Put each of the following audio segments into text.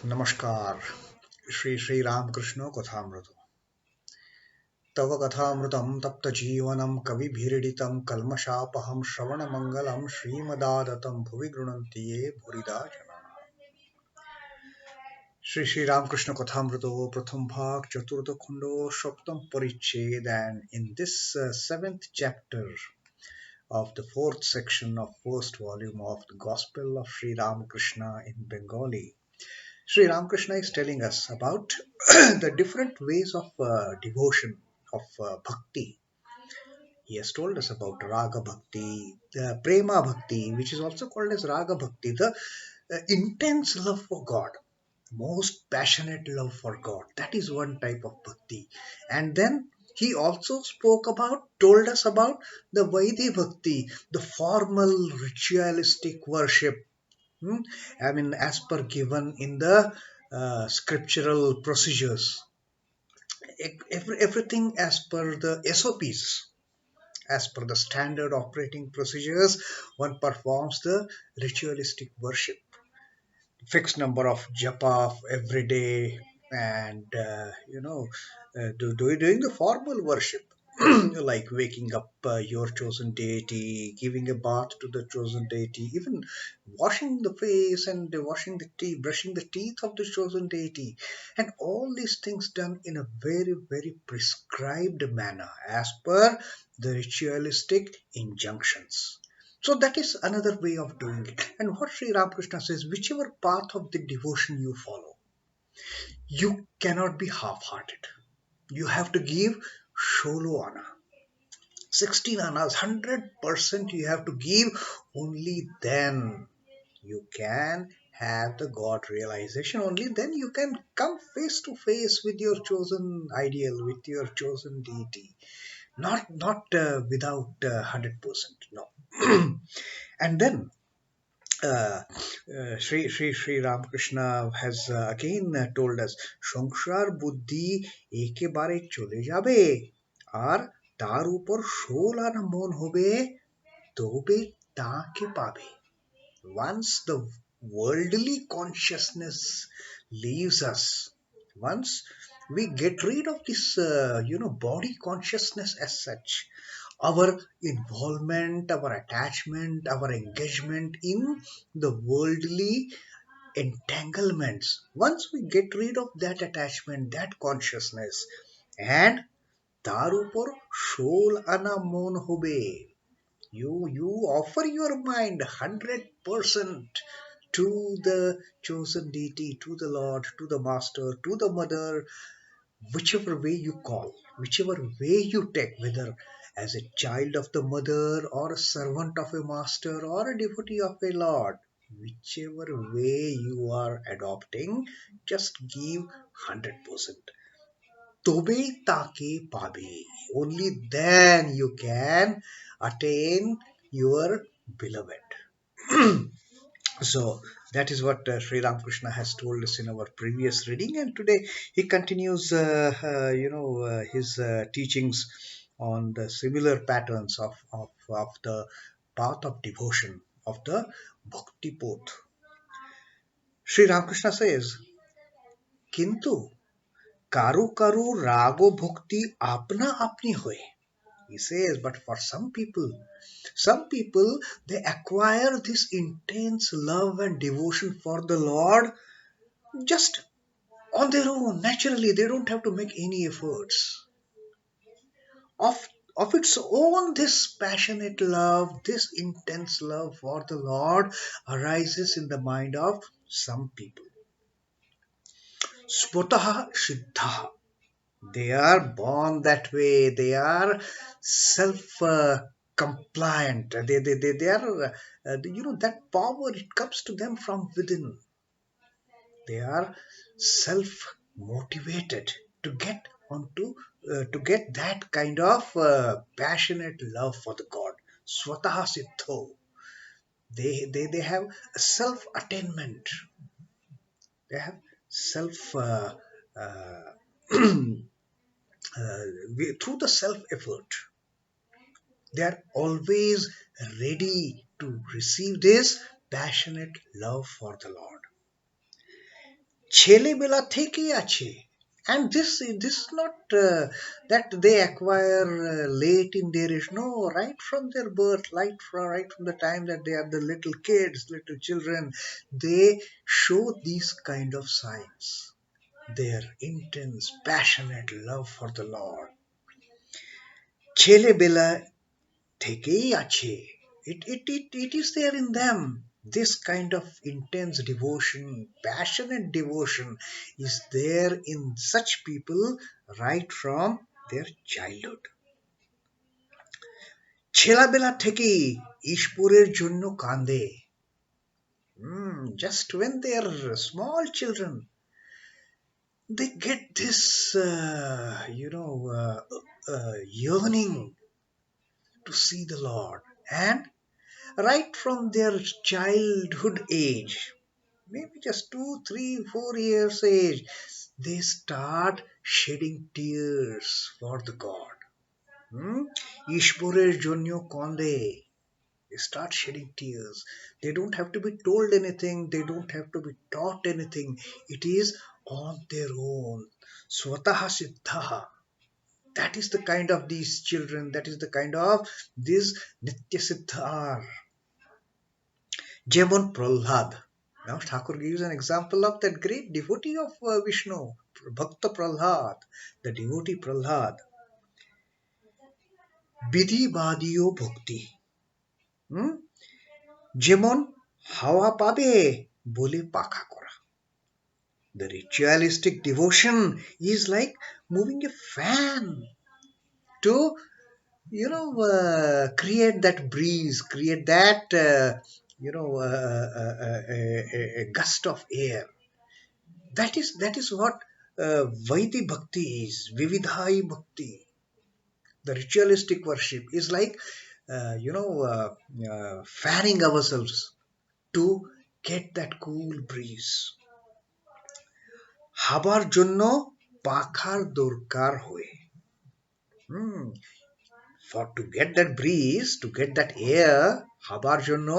नमस्कार Shri Ramakrishna Kathamrita तव कथामृतं तप्तजीवनं कविभिरीडितं कल्मषापहं श्रवणमङ्गलं श्रीमदादतं भुवि गृह्णन्ति ये भूरिदा जनाः। श्री Ramakrishna Kathamrita प्रथम भाग चतुर्थ खंडो सप्तम परिच्छेद, and in this seventh chapter of the fourth section of first volume of the Gospel of Sri Ramakrishna in Bengali, Sri Ramakrishna is telling us about the different ways of devotion, of bhakti. He has told us about Raga Bhakti, the Prema Bhakti, which is also called as Raga Bhakti, the intense love for God, most passionate love for God. That is one type of bhakti. And then he also told us about the Vaidhi Bhakti, the formal ritualistic worship. I mean, as per given in the scriptural procedures, everything as per the SOPs, as per the standard operating procedures, one performs the ritualistic worship. Fixed number of japa every day, and doing the formal worship like waking up your chosen deity, giving a bath to the chosen deity, even washing the face and washing the teeth, brushing the teeth of the chosen deity, and all these things done in a very, very prescribed manner as per the ritualistic injunctions. So that is another way of doing it. And what Sri Ramakrishna says, whichever path of the devotion you follow, you cannot be half-hearted. You have to give Sholo Ana. 16 Anas, 100% you have to give. Only then you can have the God realization. Only then you can come face to face with your chosen ideal, with your chosen deity. Not without 100%. No. And then Sri Ramakrishna has again told us, সংসার বুদ্ধি একেবারে চলে যাবে আর তার উপর ষোল আনা মন হবে, তবে তাকে পাবে. Once the worldly consciousness leaves us, once we get rid of this body consciousness as such, our involvement, our attachment, our engagement in the worldly entanglements, once we get rid of that attachment, that consciousness, and তার উপর ষোল আনা মন হবে, you offer your mind 100% to the chosen deity, to the Lord, to the Master, to the Mother, whichever way you call, whichever way you take, whether as a child of the Mother or a servant of a Master or a devotee of a Lord, whichever way you are adopting, just give 100%. তবেই তাকে পাবে. Only then you can attain your beloved. So that is what Sri Ramakrishna has told us in our previous reading, and today he continues, his teachings on the similar patterns of the path of devotion, of the bhakti path. Sri Ramakrishna says, কিন্তু কারো কারো রাগ ও ভক্তি আপনা আপনি হয়. He says, but for some people, they acquire this intense love and devotion for the Lord just on their own, naturally. They don't have to make any efforts. Of its own, this passionate love, this intense love for the Lord arises in the mind of some people. Spotah Siddha. They are born that way. They are self compliant. They are, that power, it comes to them from within. They are self motivated to get onto, to get that kind of passionate love for the God. Swataha Siddho. They have self attainment. They have self through the self effort, they are always ready to receive this passionate love for the Lord. ছেলেবেলা থেকেই আছে. And this is not that they acquire late in their age. No, right from their birth, right from the time that they are the little kids, little children, they show these kind of signs. Their intense, passionate love for the Lord. ছেলেবেলা থেকেই আছে. It is there in them. This kind of intense devotion, passionate devotion is there in such people right from their childhood. ছেলেবেলা থেকেই ঈশ্বরের জন্য কাঁদে. Just when they are small children, they get this, yearning to see the Lord. And right from their childhood age, maybe just 2, 3, 4 years age, they start shedding tears for the God. ঈশ্বরের জন্য কাঁদে. They start shedding tears. They don't have to be told anything. They don't have to be taught anything. It is on their own. Swataha siddhaha. That is the kind of these children. That is the kind of these Nitya Siddha are. যেমন Prahlad. Now Thakur gives an example of that great devotee of Vishnu, Bhakta Prahlad, the devotee Prahlad. বিধিবাদীয় ভক্তি. যেমন হাওয়া পাবে বলে পাখা করা. The ritualistic devotion is like moving a fan to create that breeze, create that a gust of air. That is what Vaidhi Bhakti is, Vividhai Bhakti. The ritualistic worship is like fanning ourselves to get that cool breeze. হাবার জন্য পাখার দরকার হয়. For to get that breeze, to get that air, হাবার জন্য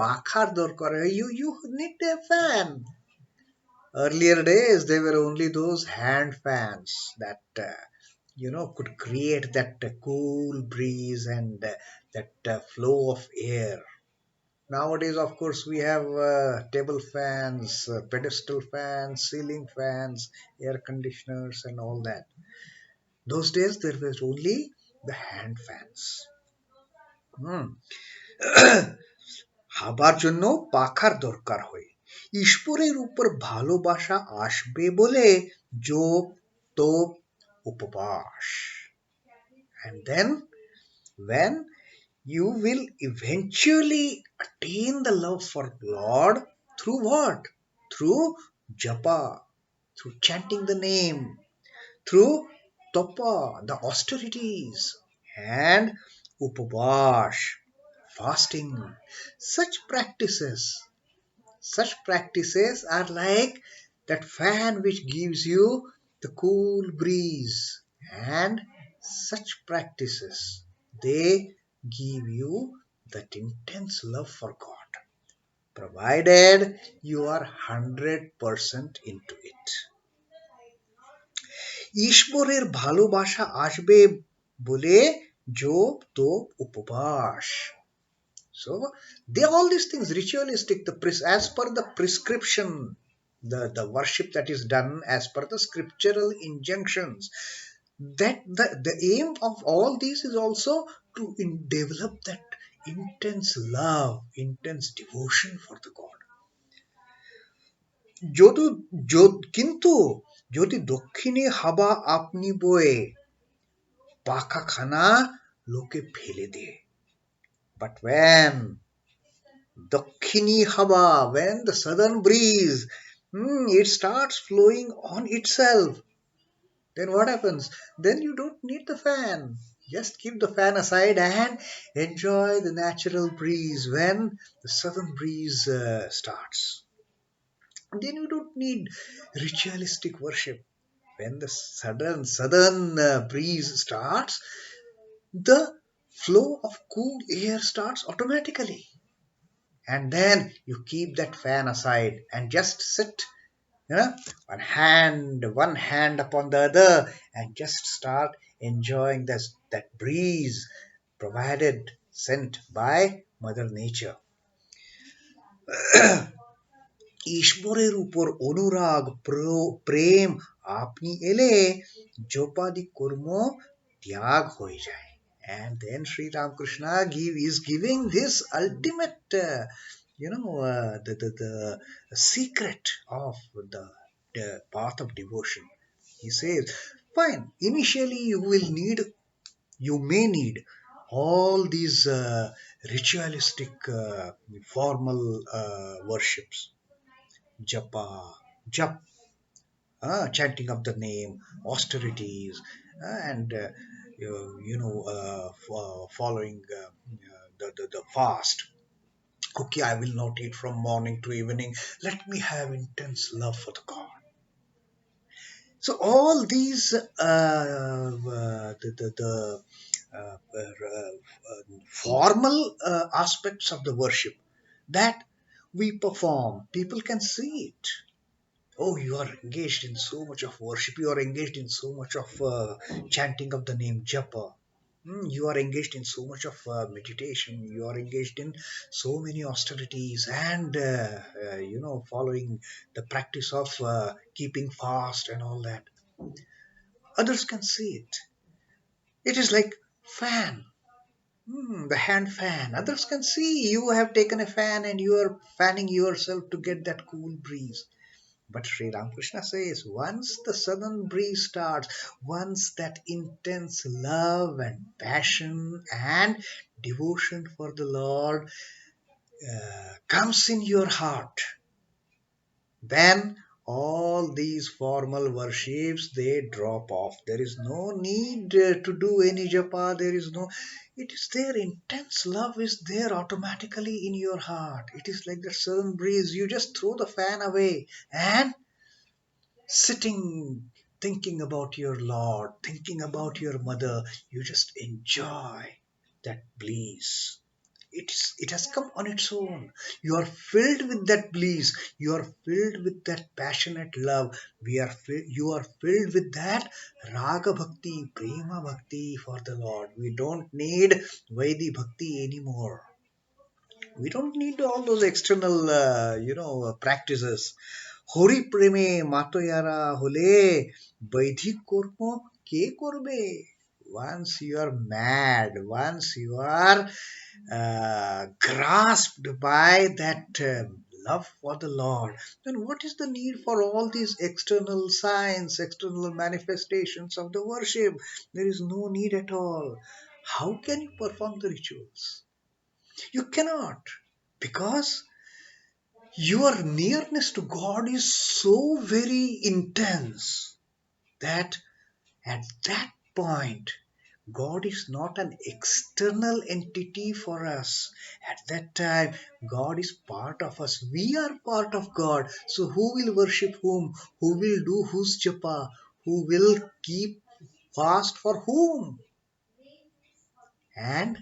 পাখার দরকার হয়. You need a fan. Earlier days, there were only those hand fans that could create that cool breeze and that flow of air. Nowadays, of course, we have table fans, pedestal fans, ceiling fans, air conditioners, and all that. Those days, there was only the hand fans. হাবার জন্য পাখার দরকার হয়. ঈশ্বরের উপর ভালোবাসা আসবে বলে জপ, তপ, উপবাস. And then, when you will eventually attain the love for Lord through what? Through japa, through chanting the name, through tapa, the austerities, and upavash, fasting. Such practices are like that fan which gives you the cool breeze, and such practices, they give you that intense love for God, provided you are 100% into it. ঈশ্বরের ভালোবাসা আসবে বলে জপ, তপ, উপবাস. So all these things ritualistic, as per the prescription, the worship that is done as per the scriptural injunctions. That the aim of all these is also to develop that intense love, intense devotion for the God. কিন্তু যদি দক্ষিণে হাওয়া আপনি বয়ে পাখাখানা লোকে ফেলে দে. But when Dakshini Hava, when the southern breeze, it starts flowing on itself, then what happens? Then you don't need the fan. Just keep the fan aside and enjoy the natural breeze when the southern breeze starts. Then you don't need ritualistic worship. When the southern breeze starts, the flow of cool air starts automatically. And then you keep that fan aside and just sit You know, one hand upon the other, and just start enjoying this that breeze provided, sent by Mother Nature. ঈশ্বরের উপর অনুরাগ প্রেম আপনি এলে যোপাদি কর্ম ত্যাগ হয়ে যায়. And then Sri Ramakrishna is giving this ultimate, the secret of the path of devotion. He says, fine, initially you may need all these ritualistic, formal worships, japa, jap, chanting of the name, austerities, and following the fast. Okay, I will not eat from morning to evening. Let me have intense love for the God. So all these the formal aspects of the worship that we perform, people can see it. Oh, you are engaged in so much of worship. You are engaged in so much of chanting of the name Japa. You are engaged in so much of meditation. You are engaged in so many austerities and following the practice of keeping fast and all that. Others can see it. It is like fan. The hand fan. Others can see you have taken a fan and you are fanning yourself to get that cool breeze. But Sri Ramakrishna says once the southern breeze starts, once that intense love and passion and devotion for the Lord comes in your heart, then all these formal worships they drop off. There is no need to do any japa. There is no. It is there. Intense love is there automatically in your heart. It is like the southern breeze. You just throw the fan away and sitting thinking about your Lord, thinking about your mother, you just enjoy that bliss. It has come on its own. You are filled with that bliss. You are filled with that passionate love. You are filled with that raga bhakti, prema bhakti for the Lord. We don't need Vaidi bhakti anymore. We don't need all those external, practices. Hori preme matoyara hole বৈদিক কর্ম কে করবে? Once you are mad, once you are grasped by that love for the Lord, then what is the need for all these external signs, external manifestations of the worship? There is no need at all. How can you perform the rituals? You cannot, because your nearness to God is so very intense that at that point, God is not an external entity for us. At that time, God is part of us. We are part of God. So, who will worship whom? Who will do whose japa? Who will keep fast for whom? And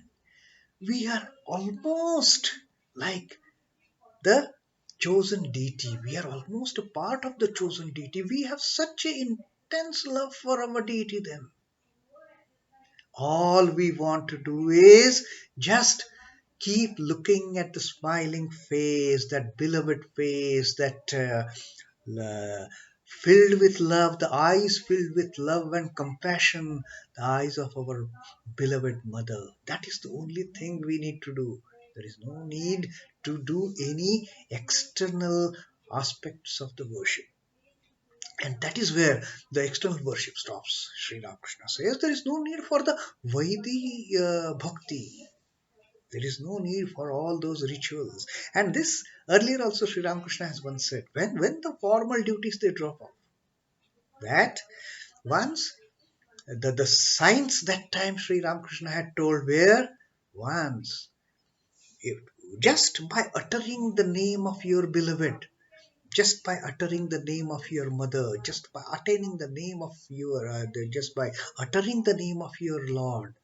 we are almost like the chosen deity. We are almost a part of the chosen deity. We have such an intense love for our deity then. All we want to do is just keep looking at the smiling face, that beloved face, that filled with love, the eyes filled with love and compassion, the eyes of our beloved mother. That is the only thing we need to do. There is no need to do any external aspects of the worship. And that is where the external worship stops. Sri Ramakrishna says there is no need for the Vaidi bhakti. There is no need for all those rituals. And this earlier also Sri Ramakrishna has once said, when the formal duties they drop off, that once the signs that time Sri Ramakrishna had told were once if, just by uttering the name of your beloved, just by uttering the name of your mother, just by uttering the name of just by uttering the name of your Lord,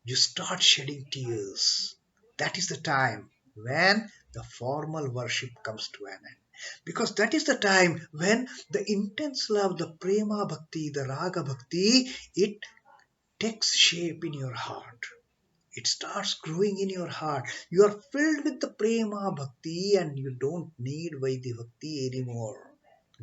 you start shedding tears. That is the time when the formal worship comes to an end. because that is the time when the intense love, the prema bhakti, the raga bhakti, it takes shape in your heart. It starts growing in your heart. You are filled with the prema bhakti and you don't need Vaidhi bhakti anymore.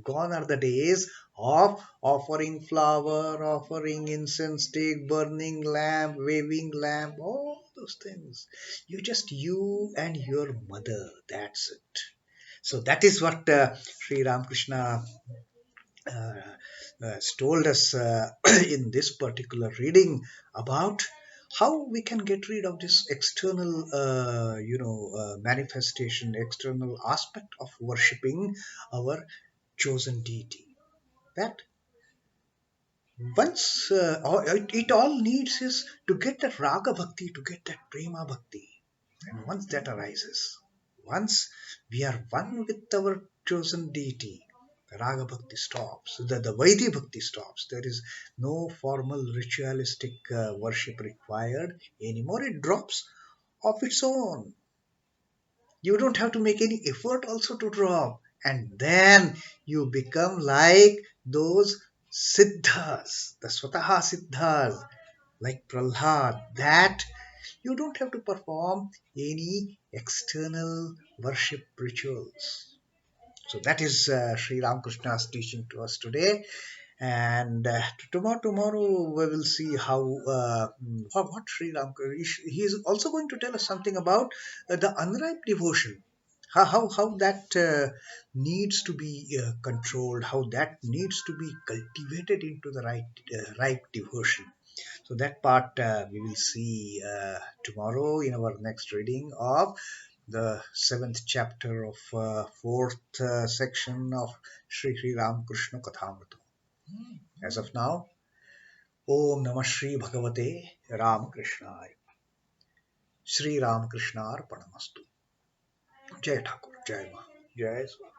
Gone are the days of offering flower, offering incense stick, burning lamp, waving lamp, all those things. You just you and your mother. That's it. So that is what Sri Ramakrishna uh, told us in this particular reading about how we can get rid of this external, manifestation, external aspect of worshipping our chosen deity. That once it all needs is to get that raga bhakti, to get that prema bhakti. And once that arises, once we are one with our chosen deity, the raga bhakti stops, the Vaidhi bhakti stops. There is no formal ritualistic worship required anymore. It drops of its own. You don't have to make any effort also to drop. And then you become like those siddhas, the swataha siddhas, like Prahlad, that you don't have to perform any external worship rituals. So that is Sri Ramakrishna's teaching to us today. And tomorrow we will see how what Sri Ramakrishna, he is also going to tell us something about the unripe devotion. How that needs to be controlled, how that needs to be cultivated into the ripe devotion. So that part we will see tomorrow in our next reading of the seventh chapter of fourth section of Sri Ramakrishna Kathamrita. As of now, Om Namah Shri Bhagavate Ramakrishnaय. Shri Ramakrishna Arpanamastu. Jai Thakur, Jai Ma, Jai Swa.